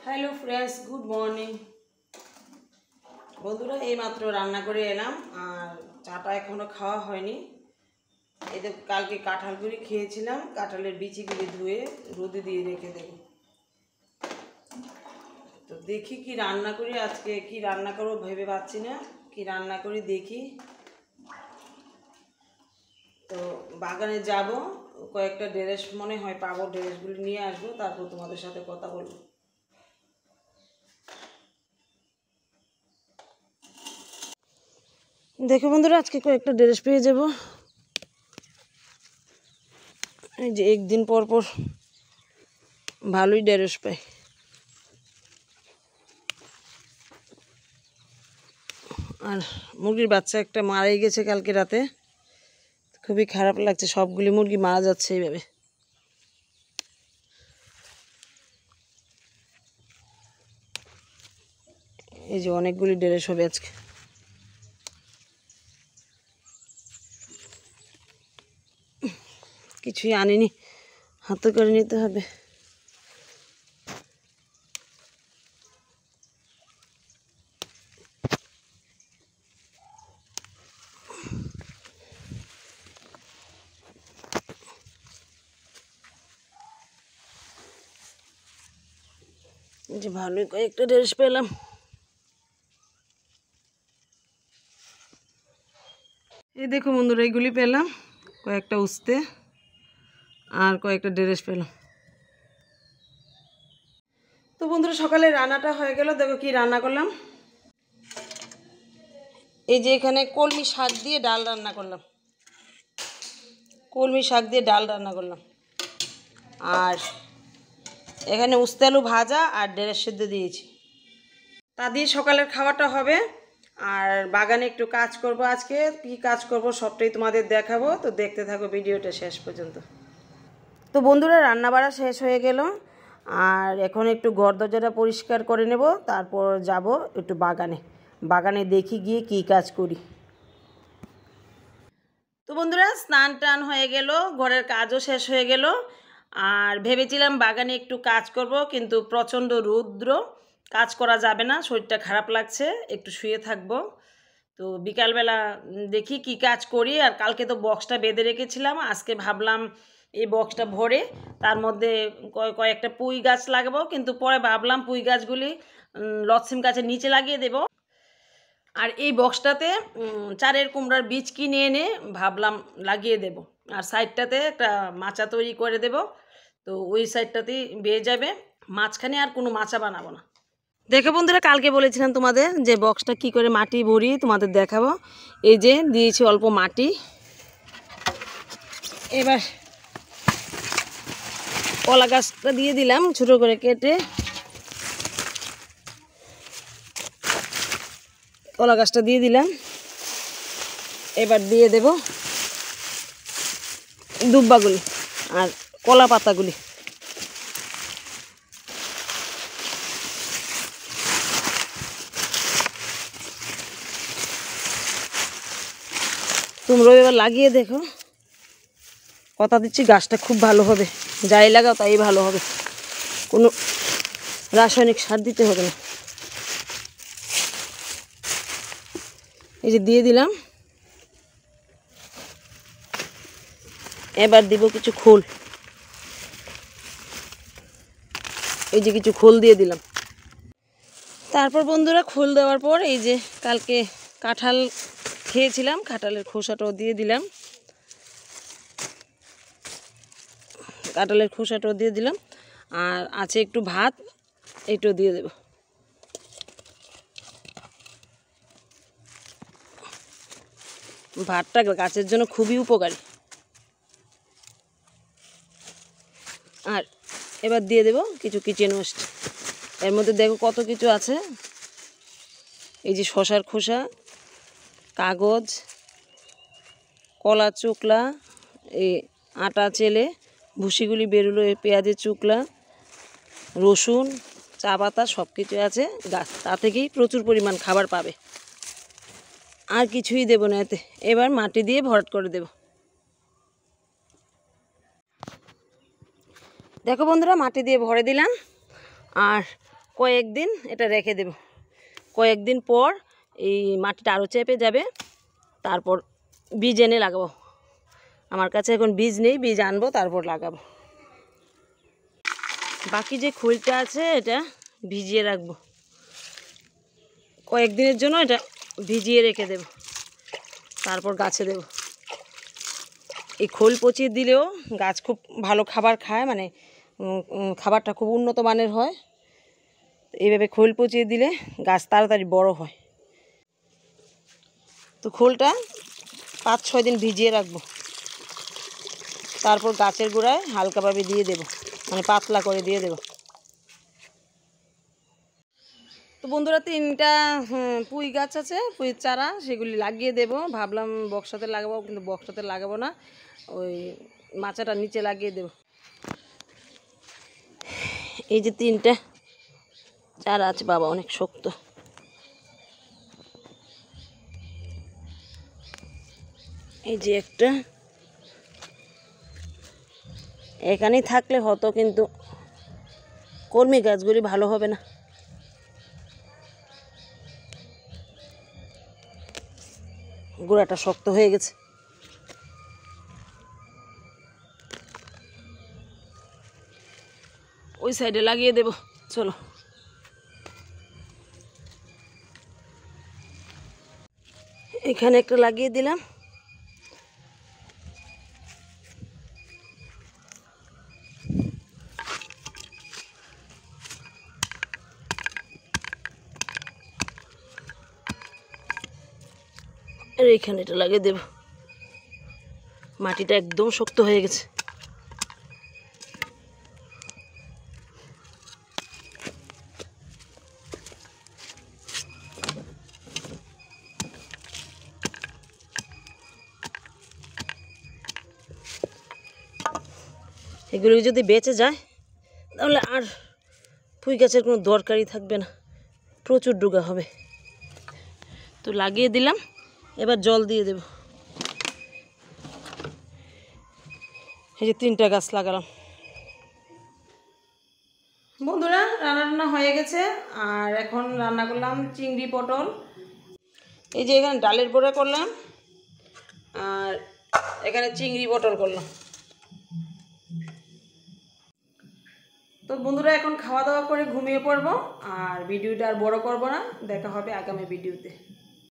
Hello friends, good morning বন্ধুরা। এইমাত্র রান্না করে এলাম আর চাটা এখনও খাওয়া হয়নি। এতে কালকে কাঁঠালগুলি খেয়েছিলাম, কাঁঠালের বিচিগুলি ধুয়ে রোদে দিয়ে রেখে দেব। তো দেখি কি রান্না করি, আজকে কি রান্না করবো ভেবে পাচ্ছি না। কি রান্না করি দেখি। তো বাগানে যাব, কয়েকটা ড্রেস মনে হয় পাবো, ড্রেসগুলি নিয়ে আসবো, তারপর তোমাদের সাথে কথা বলবো। দেখো বন্ধুরা, আজকে কয়েকটা ড্রেস পেয়ে যাব। এই যে একদিন পর পর ভালোই ড্রেস পাই। আর মুরগির বাচ্চা একটা মারাই গেছে কালকে রাতে, খুবই খারাপ লাগছে। সবগুলি মুরগি মারা যাচ্ছে এইভাবে। এই যে অনেকগুলি ড্রেস হবে আজকে। কিছুই আনিনি, হাতে করে নিতে হবে। যে ভালোই কয়েকটা ড্রেস পেলাম। এই দেখো বন্ধুরা, এইগুলি পেলাম, কয়েকটা উস্তে আর কয়েকটা ড্রেস পেলাম। তো বন্ধুরা, সকালে রান্নাটা হয়ে গেল। দেখো কি রান্না করলাম। এই যে এখানে কলমি শাক দিয়ে ডাল রান্না করলাম, কলমি শাক দিয়ে ডাল রান্না করলাম। আর এখানে উস্তে আলু ভাজা আর ঢেঁড়স সেদ্ধ দিয়েছি। তা দিয়ে সকালের খাওয়াটা হবে। আর বাগানে একটু কাজ করব আজকে। কী কাজ করব সবটাই তোমাদের দেখাবো, তো দেখতে থাকো ভিডিওটা শেষ পর্যন্ত। তো বন্ধুরা, রান্না বাড়া শেষ হয়ে গেল। আর এখন একটু ঘর দরজাটা পরিষ্কার করে নেব, তারপর যাব একটু বাগানে দেখি গিয়ে কী কাজ করি। তো বন্ধুরা, স্নান টান হয়ে গেল, ঘরের কাজও শেষ হয়ে গেল। আর ভেবেছিলাম বাগানে একটু কাজ করব, কিন্তু প্রচণ্ড রৌদ্র, কাজ করা যাবে না, শরীরটা খারাপ লাগছে, একটু শুয়ে থাকব। তো বিকালবেলা দেখি কি কাজ করি। আর কালকে তো বক্সটা বেঁধে রেখেছিলাম, আজকে ভাবলাম এই বক্সটা ভরে তার মধ্যে কয়েকটা পুঁই গাছ লাগাবো, কিন্তু পরে ভাবলাম পুঁই গাছগুলি লটসিম গাছের নিচে লাগিয়ে দেব। আর এই বক্সটাতে চারের কুমড়ার বীজ কিনে এনে ভাবলাম লাগিয়ে দেব। আর সাইডটাতে একটা মাচা তৈরি করে দেব, তো ওই সাইডটাতেই বেয়ে যাবে। মাঝখানে আর কোনো মাচা বানাবো না। দেখো বন্ধুরা, কালকে বলেছিলাম তোমাদের যে বক্সটা কি করে মাটি ভরি তোমাদের দেখাবো। এই যে দিয়েছি অল্প মাটি। এবার কলা গাছটা দিয়ে দিলাম ছোটো করে কেটে। কলা গাছটা দিয়ে দিলাম। এবার দিয়ে দেব দুব্বাগুলি আর কলা পাতাগুলি। তোমরা এবার লাগিয়ে দেখো, কথা দিচ্ছি গাছটা খুব ভালো হবে। যাই লাগাও তাই ভালো হবে, কোনো রাসায়নিক সার দিতে হবে না। এই যে দিয়ে দিলাম। এবার দিব কিছু খোল। এই যে কিছু খোল দিয়ে দিলাম। তারপর বন্ধুরা, খোল দেওয়ার পর এই যে কালকে কাঁঠাল খেয়েছিলাম, কাঁঠালের খোসাটাও দিয়ে দিলাম। কাঁঠালের খোসাটাও দিয়ে দিলাম। আর আছে একটু ভাত, এইটাও দিয়ে দেব। ভাতটা গাছের জন্য খুবই উপকারী। আর এবার দিয়ে দেব কিছু কিচেন ওয়েস্ট। এর মধ্যে দেখো কত কিছু আছে। এই যে শশার খোসা, কাগজ, কলা চোকলা, এই আটা চেলে ভুসিগুলি বেরোলো, পেঁয়াজের চোকলা, রসুন, চা পাতা, সব কিছু আছে গাছ। তা থেকেই প্রচুর পরিমাণ খাবার পাবে। আর কিছুই দেব না এতে। এবার মাটি দিয়ে ভরাট করে দেব। দেখো বন্ধুরা, মাটি দিয়ে ভরে দিলাম। আর কয়েকদিন এটা রেখে দেব। কয়েকদিন পর এই মাটিটা আরও চেপে যাবে, তারপর বীজ এনে লাগাবো। আমার কাছে এখন বীজ নেই, বীজ আনবো তারপর লাগাবো। বাকি যে খোলটা আছে এটা ভিজিয়ে রাখবো, কয়েকদিনের জন্য এটা ভিজিয়ে রেখে দেব, তারপর গাছে দেব। এই খোল পচিয়ে দিলেও গাছ খুব ভালো খাবার খায়, মানে খাবারটা খুব উন্নত মানের হয়। এইভাবে খোল পচিয়ে দিলে গাছ তাড়াতাড়ি বড় হয়। তো খোলটা 5-6 দিন ভিজিয়ে রাখবো, তারপর গাছের গোড়ায় হালকাভাবে দিয়ে দেব, মানে পাতলা করে দিয়ে দেব। তো বন্ধুরা 3টা পুঁই গাছ আছে, পুঁইয়ের চারা, সেগুলি লাগিয়ে দেব। ভাবলাম বক্সাতে লাগাবো, কিন্তু বক্সাতে লাগাবো না, ওই মাচাটা নিচে লাগিয়ে দেব। এই যে 3টা চারা আছে, বাবা অনেক শক্ত। এই যে একটা, এখানেই থাকলে হতো, কিন্তু কলমি গাছগুলি ভালো হবে না। গোড়াটা শক্ত হয়ে গেছে। ওই সাইডে লাগিয়ে দেব, চলো। এখানে একটা লাগিয়ে দিলাম। আর এখানে এটা লাগিয়ে দেব। মাটিটা একদম শক্ত হয়ে গেছে। এগুলো যদি বেঁচে যায় তাহলে আর পুঁই গাছের কোনো দরকারই থাকবে না, প্রচুর ডুগা হবে। তো লাগিয়ে দিলাম, এবার জল দিয়ে দেব। এই যে 3টা গাছ লাগালাম। বন্ধুরা রান্না হয়ে গেছে, আর এখন রান্না করলাম চিংড়ি পটল। এই যে এখানে ডালের বড়া করলাম, আর এখানে চিংড়ি পটল করলাম। তো বন্ধুরা এখন খাওয়া দাওয়া করে ঘুমিয়ে পড়বো, আর ভিডিওটা আর বড় করবো না, দেখা হবে আগামী ভিডিওতে।